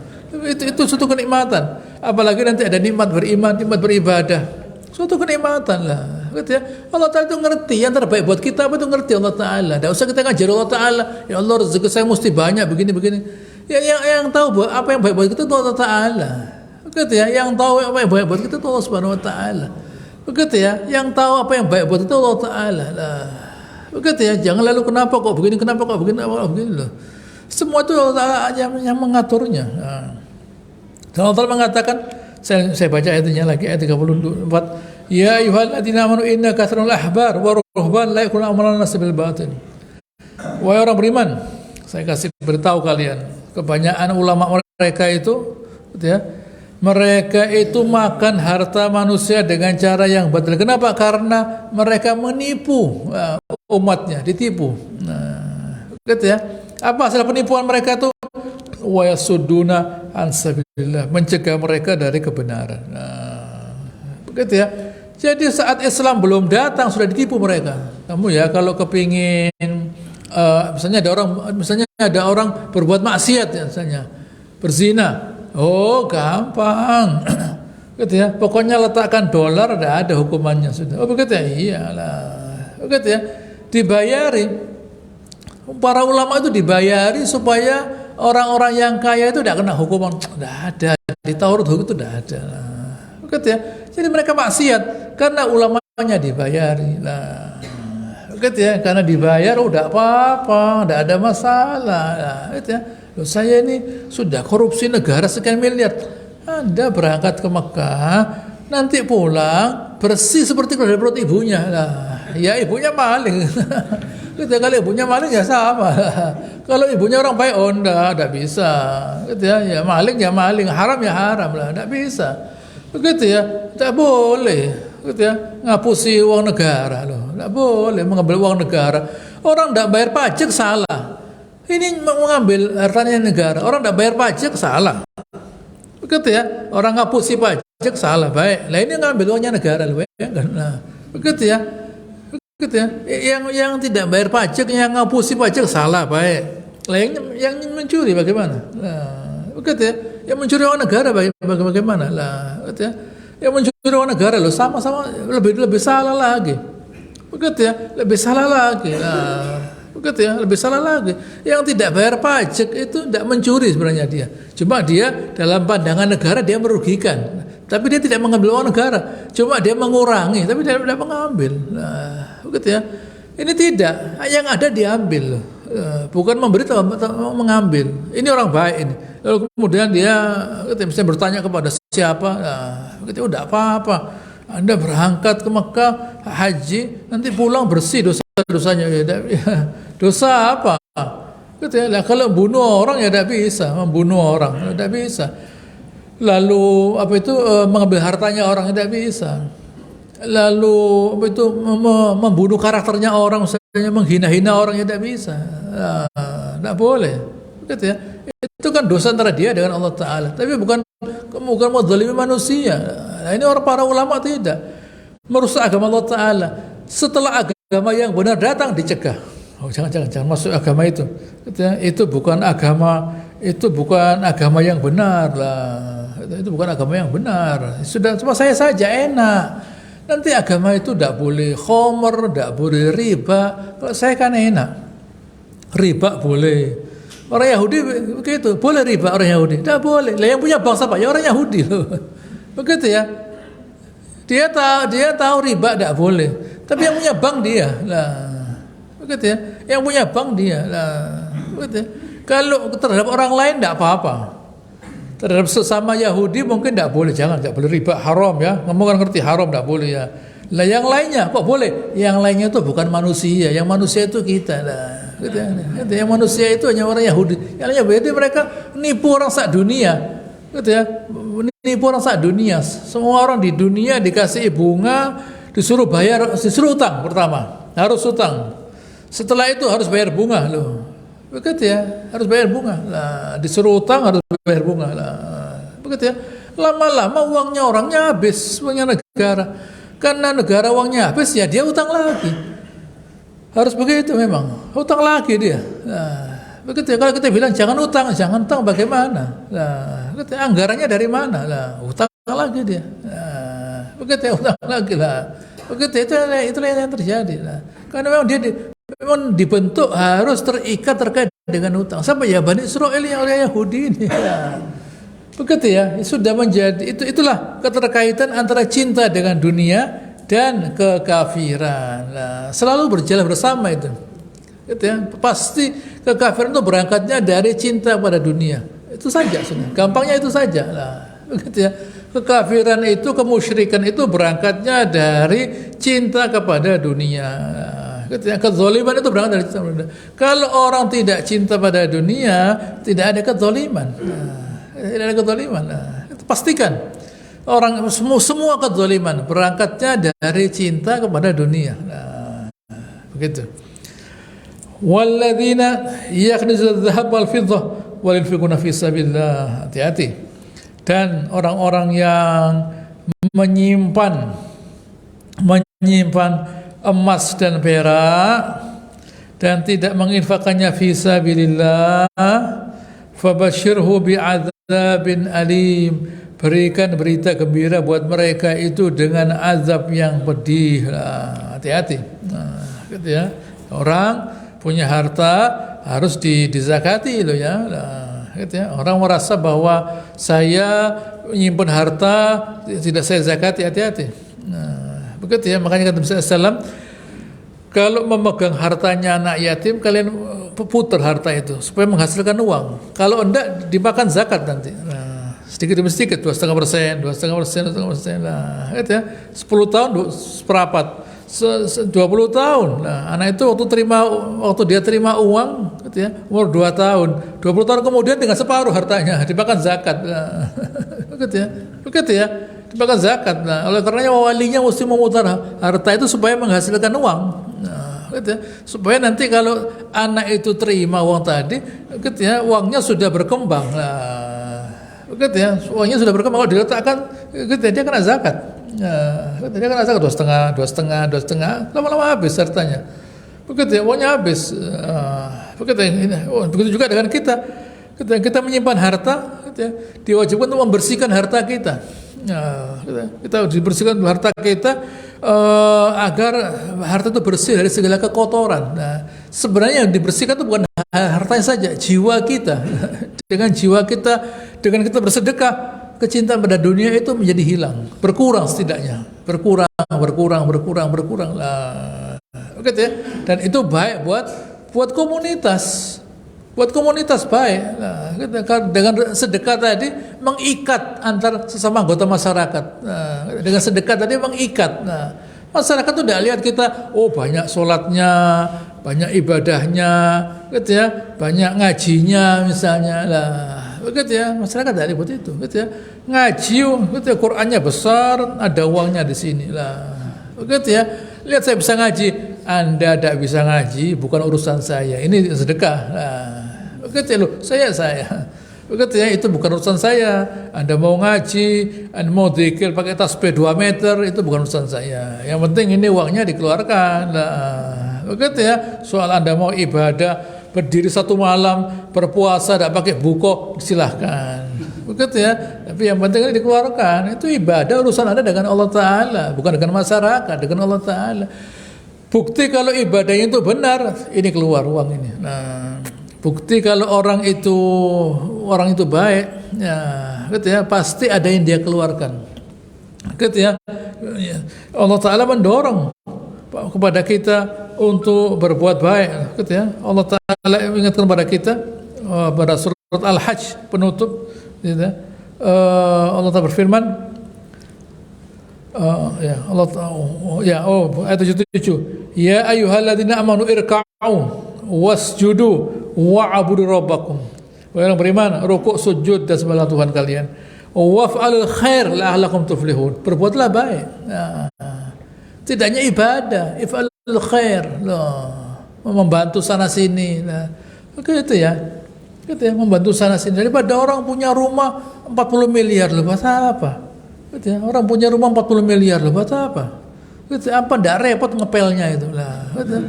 Itu suatu kenikmatan. Apalagi nanti ada nikmat beriman, nikmat beribadah. Suatu kenikmatan lah. Gitu ya. Allah Ta'ala itu ngerti yang terbaik buat kita apa itu ngerti Allah Ta'ala. Tidak usah kita ngajar Allah Ta'ala. Ya Allah rezeki saya mesti banyak begini-begini. Yang tahu apa yang baik buat kita itu Allah Ta'ala. Begitu ya. Yang tahu apa yang baik buat kita itu Allah Subhanahu Wa Ta'ala. Begitu ya. Yang tahu apa yang baik buat kita Allah Ta'ala. Begitu ya. Jangan lalu kenapa kok begini loh. Semua itu Allah Ta'ala yang mengaturnya. Dan Allah Ta'ala mengatakan, saya baca ayatnya lagi ayat 34. Ya ayyuhalladzina amanu inna katsirul ahbar wa ruhban la yakunu amalan nas bil batin. Wahai orang beriman, saya kasih beritahu kalian, kebanyakan ulama mereka itu gitu ya, mereka itu makan harta manusia dengan cara yang batil. Kenapa? Karena mereka menipu umatnya, ditipu. Nah, gitu ya. Apa hasil penipuan mereka itu? Wa yasudduna an sabilillah, mencegah mereka dari kebenaran. Nah, begitu ya. Jadi saat Islam belum datang sudah ditipu mereka. Kamu ya kalau kepingin misalnya ada orang berbuat maksiat ya, misalnya berzina. Oh, gampang. Gitu ya. Pokoknya letakkan dolar ada hukumannya sudah. Oh, begitu ya. Iyalah. Begitu ya. Dibayari. Para ulama itu dibayari supaya orang-orang yang kaya itu tidak kena hukuman. Tidak ada di Taurat itu tidak ada. Begitu ya. Jadi mereka maksiat karena ulamanya dibayari. Begitu ya. Karena dibayar udah apa-apa, tidak ada masalah. Gitu ya. Loh, saya ini sudah korupsi negara sekian miliar. Anda berangkat ke Mekah, nanti pulang bersih seperti dari perut ibunya. Ya ibunya maling. Gitu, kalau ibunya maling ya sama. Kalau ibunya orang baik, oh enggak bisa. Gitu ya maling, haram ya haram lah, enggak bisa. Begitu ya, enggak boleh. Gitu ya, ngapusi uang negara loh, enggak boleh mengambil uang negara. Orang enggak bayar pajak salah. Ini mengambil hartanya negara, orang enggak bayar pajak salah. Begitu ya, orang ngapusi pajak salah, baik. Lah ini ngambil uangnya negara loh, ya kan? Nah, begitu ya. Gitu ya. Yang tidak bayar pajak, yang ngapusi pajak salah, baik. Lah yang mencuri bagaimana? Nah, begitu ya. Yang mencuri uang negara bagaimana? Lah, gitu ya. Yang mencuri uang negara loh sama-sama lebih salah lagi. Begitu ya, lebih salah lagi. Nah, begitu ya, lebih salah lagi. Yang tidak bayar pajak itu tidak mencuri sebenarnya dia. Cuma dia dalam pandangan negara dia merugikan. Tapi dia tidak mengambil uang negara. Cuma dia mengurangi, tapi dia tidak mengambil. Nah, begitu ya. Ini tidak, yang ada diambil. Bukan memberi atau mengambil. Ini orang baik ini. Lalu kemudian dia misalnya bertanya kepada siapa, nah, begitu udah apa-apa. Anda berangkat ke Mekah haji, nanti pulang bersih dosa-dosanya. Dosa apa? Gitu ya. Nah, kalau bunuh orang ya tidak bisa, membunuh orang tidak bisa. Lalu mengambil hartanya orang tidak bisa. Lalu membunuh karakternya orang menghina-hina orang yang tidak bisa. Tidak boleh. Begitu ya. Itu kan dosa antara dia dengan Allah Ta'ala. Tapi bukan menzalimi manusia. Nah, ini orang para ulama tidak. Merusak agama Allah Ta'ala. Setelah agama yang benar datang dicegah. Oh, jangan masuk agama itu. Gitu ya. Itu bukan agama yang benar lah. Itu bukan agama yang benar. Sudah cuma saya saja enak. Nanti agama itu tidak boleh khomer, tidak boleh riba. Kalau saya kan enak. Riba boleh. Orang Yahudi begitu, boleh riba orang Yahudi? Tidak boleh. Lah yang punya bank siapa? Ya orang Yahudi loh. Begitu ya. Dia tahu riba tidak boleh. Tapi yang punya bank dia. Lah. Begitu ya. Yang punya bank dia. Lah. Begitu ya. Kalau terhadap orang lain tidak apa-apa. Terhadap sesama Yahudi mungkin tidak boleh. Tidak boleh riba, haram ya. Ngomong kan ngerti haram tidak boleh ya. Lah yang lainnya kok boleh? Yang lainnya itu bukan manusia. Yang manusia itu kita lah. Gitu ya. Yang manusia itu hanya orang Yahudi. Yang lainnya berarti mereka nipu orang sak dunia. Gitu ya. Nipu orang sak dunia. Semua orang di dunia dikasih bunga, disuruh utang pertama. Harus utang. Setelah itu harus bayar bunga loh. Begitu ya. Harus bayar bunga. Lah, disuruh utang harus bayar bunga lah. Begitu ya. Lama-lama uangnya orangnya habis, uangnya negara. Karena negara uangnya habis ya dia utang lagi. Harus begitu memang. Utang lagi dia. Nah, begitu ya. Kalau kita bilang jangan utang bagaimana? Nah, begitu ya. Anggarannya dari mana? Nah, utang lagi dia. Nah, begitu ya, utang lagi lah. Begitu itulah yang terjadi. Nah, karena memang dia memang dibentuk harus terikat terkait dengan utang. Sampai ya Bani Israil yang orang Yahudi ini. Nah, begitu ya. Sudah menjadi itulah keterkaitan antara cinta dengan dunia dan kekafiran. Nah, selalu berjalan bersama itu. Gitu ya. Pasti kekafiran itu berangkatnya dari cinta pada dunia. Itu saja sudah. Gampangnya itu saja. Nah, begitu ya. Kekafiran itu, kemusyrikan itu berangkatnya dari cinta kepada dunia. Nah, gitu ya. Kezaliman itu berangkat dari cinta pada dunia. Kalau orang tidak cinta pada dunia, tidak ada kezaliman. Nah, tidak ada kezaliman. Nah, itu pastikan. Orang semua kezaliman berangkatnya dari cinta kepada dunia. Nah, begitu. Walladzina yaknizuna adh-dhahab wal fiddah wa yunfiquna fi sabilillah. Hati-hati. Dan orang-orang yang menyimpan emas dan perak dan tidak menginfakannya fi sabilillah, fabashshirhu bi'adzabin alim. Berikan berita gembira buat mereka itu dengan azab yang pedih. Hati-hati. Nah, gitu ya. Orang punya harta harus dizakati loh ya. Nah, gitu ya. Orang merasa bahwa saya menyimpan harta tidak saya zakati, hati-hati. Nah, begitu ya. Makanya kata Nabi SAW, kalau memegang hartanya anak yatim, kalian putar harta itu supaya menghasilkan uang. Kalau enggak dimakan zakat nanti. Nah, sedikit demi sedikit, 2,5%, 2,5%, nah, gitu ya, 10 tahun seperempat, 20 tahun. Nah, anak itu waktu dia terima uang, gitu ya, umur 2 tahun, 20 tahun kemudian dengan separuh hartanya dimakan zakat. Nah, begitu ya, dimakan zakat. Nah, oleh karenanya walinya mesti memutar harta itu supaya menghasilkan uang. Nah, gitu ya, supaya nanti kalau anak itu terima uang tadi, gitu ya, uangnya sudah berkembang. Nah, begitu ya, uangnya sudah berkembang, kalau diletakkan gitu ya, dia kena zakat. Ya, dia kena zakat 2,5, lama-lama habis hartanya. Begitu ya, uangnya habis. Begitu juga dengan kita. Kita menyimpan harta, gitu ya, diwajibkan untuk membersihkan harta kita. Kita dibersihkan harta kita agar harta itu bersih dari segala kekotoran. Nah, sebenarnya yang dibersihkan itu bukan hartanya saja, jiwa kita. Dengan jiwa kita, dengan kita bersedekah, kecintaan pada dunia itu menjadi hilang, berkurang setidaknya, berkurang lah. Begitu ya. Dan itu baik buat komunitas. Buat komunitas baik. Nah, dengan sedekah tadi mengikat antar sesama anggota masyarakat. Nah, dengan sedekah tadi mengikat. Nah, masyarakat tuh tidak lihat kita, oh banyak sholatnya, banyak ibadahnya, gitu ya, banyak ngajinya misalnya. Lah, begitu ya, masyarakat tidak ribut itu, gitu ya. Ngaji, gitu ya, Qurannya besar, ada uangnya di sini lah. Begitu ya. Lihat saya bisa ngaji, Anda tidak bisa ngaji, bukan urusan saya. Ini sedekah. Begitu loh, saya. Begitu ya, itu bukan urusan saya. Anda mau ngaji, Anda mau dzikir pakai tasbih 2 meter, itu bukan urusan saya. Yang penting ini uangnya dikeluarkan. Begitu ya. Soal Anda mau ibadah, berdiri 1 malam, berpuasa, tidak pakai buko, silahkan. Begitu ya. Tapi yang penting ini dikeluarkan. Itu ibadah, urusan Anda dengan Allah Ta'ala, bukan dengan masyarakat, dengan Allah Ta'ala. Bukti kalau ibadahnya itu benar, ini keluar uang ini. Bukti kalau orang itu baik, ya, gitu ya, pasti ada yang dia keluarkan. Gitu ya. Allah Ta'ala mendorong kepada kita untuk berbuat baik, gitu ya. Allah Ta'ala ingatkan kepada kita pada surat Al-Hajj penutup, gitu ya. Allah Ta'ala berfirman, ayat 77, ya ayyuhalladzina amanu irka'u wasjudu wa'budu rabbakum. Wahai orang beriman, rukuk, sujud dan sembahlah Tuhan kalian. Waf'alul khair la'allakum tuflihun. Berbuatlah baik. Tidak hanya ibadah, if'alul khair, membantu sana sini. Begitu ya. Gitu ya, membantu sana sini. Daripada orang punya rumah 40 miliar, buat apa? Gitu ya. Orang punya rumah 40 miliar, buat apa? Gitu, apa ndak repot ngepelnya itu lah. Gitu.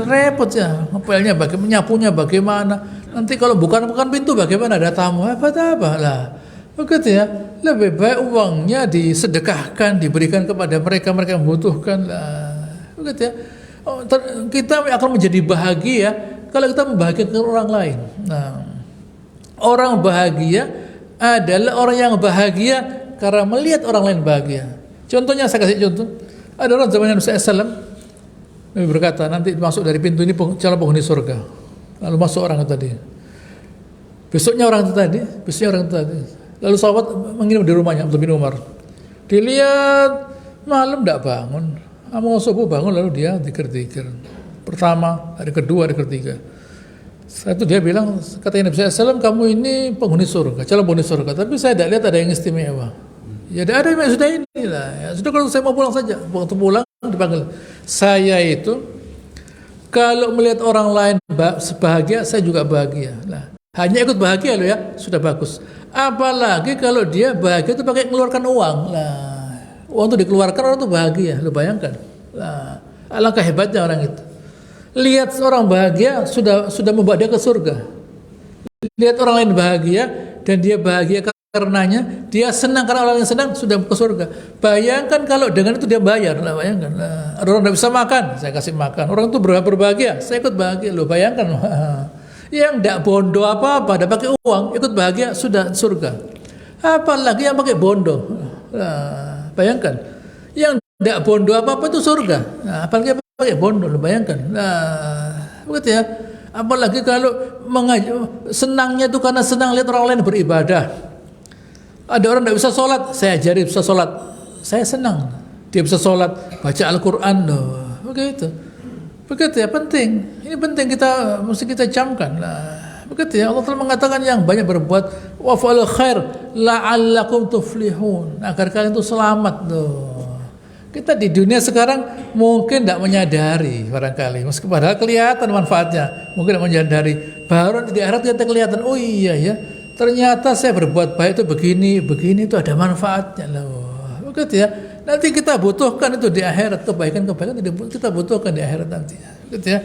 Repot ya ngepelnya, menyapunya bagaimana. Nanti kalau bukan pintu bagaimana, ada tamu apa lah. Begitu ya. Lebih baik uangnya disedekahkan, diberikan kepada mereka yang membutuhkan lah. Begitu ya. Kita akan menjadi bahagia kalau kita membahagiakan orang lain. Nah, orang bahagia adalah orang yang bahagia karena melihat orang lain bahagia. Contohnya saya kasih contoh. Ada orang zaman Nabi SAW, Nabi berkata, nanti masuk dari pintu ini calon penghuni surga. Lalu masuk orang itu tadi. Besoknya orang itu tadi. Lalu sahabat menginap di rumahnya Abdullah bin Umar. Dilihat malam tidak bangun. Mau subuh bangun, lalu dia zikir-zikir. Pertama, hari kedua, hari ketiga. Setelah itu dia bilang, katanya Nabi SAW, kamu ini penghuni surga, calon penghuni surga. Tapi saya tidak lihat ada yang istimewa. Ya ada yang sudah inilah. Ya, sudah kalau saya mau pulang saja. Waktu pulang dipanggil. Saya itu kalau melihat orang lain bahagia, saya juga bahagia. Nah, hanya ikut bahagia loh ya, sudah bagus. Apalagi kalau dia bahagia itu pakai mengeluarkan uang. Nah, uang itu dikeluarkan, orang itu bahagia. Lo bayangkan. Nah, alangkah hebatnya orang itu. Lihat orang bahagia sudah membawa dia ke surga. Lihat orang lain bahagia dan dia bahagia karenanya, dia senang karena orang yang senang sudah ke surga. Bayangkan kalau dengan itu dia bayar. Nah, bayangkan. Nah, orang tidak bisa makan, saya kasih makan. Orang itu berbahagia, saya ikut bahagia. Lo bayangkan. Yang tidak bondo apa-apa, tidak pakai uang, ikut bahagia sudah surga. Apalagi yang pakai bondo. Nah, bayangkan. Yang tidak bondo apa-apa itu surga. Nah, apalagi yang pakai bondo, lo bayangkan. Nah, begitu ya. Apalagi kalau senangnya itu karena senang lihat orang lain beribadah. Ada orang tidak bisa sholat, saya ajari bisa sholat. Saya senang dia bisa sholat, baca Al-Quran loh. Begitu ya, penting. Ini penting, mesti kita camkan lah. Begitu ya, Allah telah mengatakan yang banyak berbuat waf'al khair la'allakum tuflihun, agar kalian itu selamat loh. Kita di dunia sekarang mungkin tidak menyadari barangkali, meski padahal kelihatan manfaatnya, mungkin tidak menyadari. Baru di akhirat kita kelihatan, oh iya ya, ternyata saya berbuat baik itu begini itu ada manfaatnya loh. Begitu ya. Nanti kita butuhkan itu di akhirat, kebaikan kita butuhkan di akhirat nanti. Begitu ya.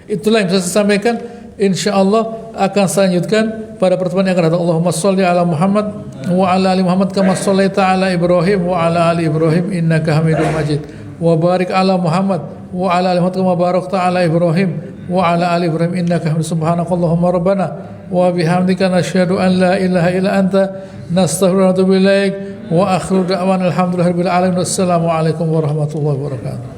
Itulah yang bisa saya sampaikan. Insyaallah akan saya lanjutkan pada pertemuan yang akan datang. Allahumma shalli ala Muhammad wa ala ali Muhammad kama shallaita ala Ibrahim wa ala ali Ibrahim innaka Hamidum Majid. Wa barik ala Muhammad wa ala ali Muhammad kama barakta ala Ibrahim wa ala ali Ibrahim innaka Hamidum. Subhanakallahumma rabbana wa bihamdika nasyhadu an la ilaha illa anta nastaghfiruka wa natubu ilaik wa akhiru da'wana alhamdulillahirabbil alamin. Wassalamu alaikum warahmatullahi wabarakatuh.